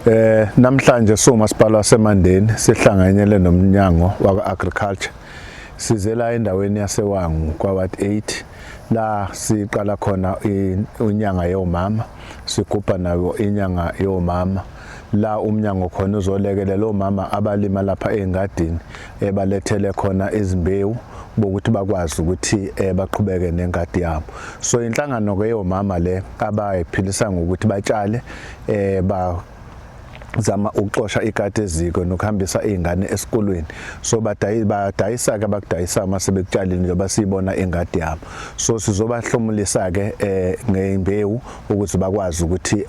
Namhlanje somasipala waseMandeni sihlanganyele nomnyango waka-agriculture sizela endaweni yaseWangu kwaWard 8 la siqala khona inyanga yomama sigubha nayo inyanga yomama la umnyango khona uzolekelela omama abalima lapha engadini balethele khona izimbewu bokuthi bakwazi ukuthi baqhubeke nengadi yabo. So inhlangano ke yomama le abayiphilisa ngokuthi batshale zama ukuxosha ikati eziko nokuhambisa izingane esikolweni. So badayisa ke bakudayisa mase bekutshalile njengoba sibona engadi yabo. So sizobahlomulisa ke ngeimbewu ukuthi bakwazi ukuthi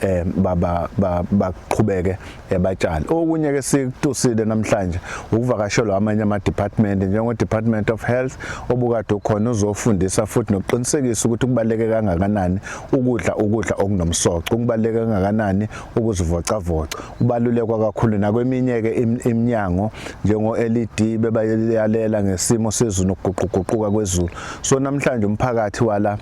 baqhubeke batshale. Okunye ke sikutusile namhlanje ukuvakashelwa amanye ama department njengo Department of Health obukade ukhona uzofundisa futhi nokuqinisekisa ukuthi kubaleke kangakanani ukudla okunomsoco, kubaleke kangakanani ukuzivocavoca. Kubalulekwa kakhulu nakweminye ke iminyango njengo LED bebayalela ngesimo sezulu nokuguquguquka kwezulu. So namhlanje umphakathi wala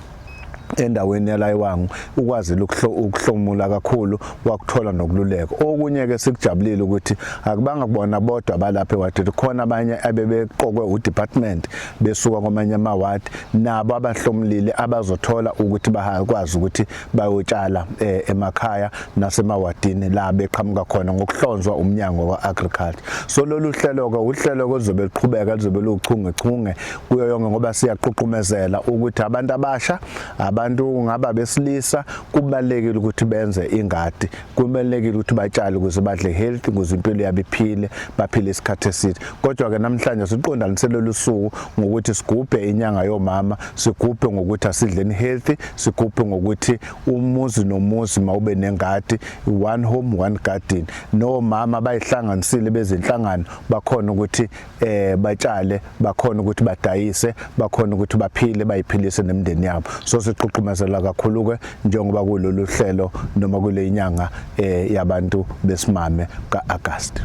endaweni yala eWangu ukwazile ukuhlomula kakhulu wakuthola nokululeka. Okunye ke sikujabulile ukuthi akubanga kubona bodwa abalapha eWard, khona abanye abebeqokwe udepartment besuka kwamanye amaward nabo abahlomulile abazothola ukuthi bakwazi ukuthi bayotshala emakhaya nasemawadini la beqhamuka khona ngokuhlonzwa umnyango waagriculture. So lolu hlelo ke uhlelo ozobe liqhubeka lizobe luchungechunge kuyo yonke ngoba siyaqhuqumezela ukuthi abantu abasha abantu ngaba besilisa kubalekile ukuthi benze ingadi, kubalekile ukuthi batshale ukuze badle healthy ukuze impilo yabo iphile baphile isikhathi eside. Kodwa ke namhlanje siqondanisele lusuku ngokuthi sigubhe inyanga yomama, sigubhe ngokuthi asidleni healthy, sigubhe ngokuthi umuzi nomuzi mawube nengadi, one home one garden. No mama bayihlanganisile bezinhlangano bakhona ukuthi batshale, bakhona ukuthi badayise, bakhona ukuthi baphile bayiphilise nemndeni yabo. So siqhuqhumezela kakhulu ke njengoba kulolu hlelo noma kule inyanga yabantu besimame kaAugust.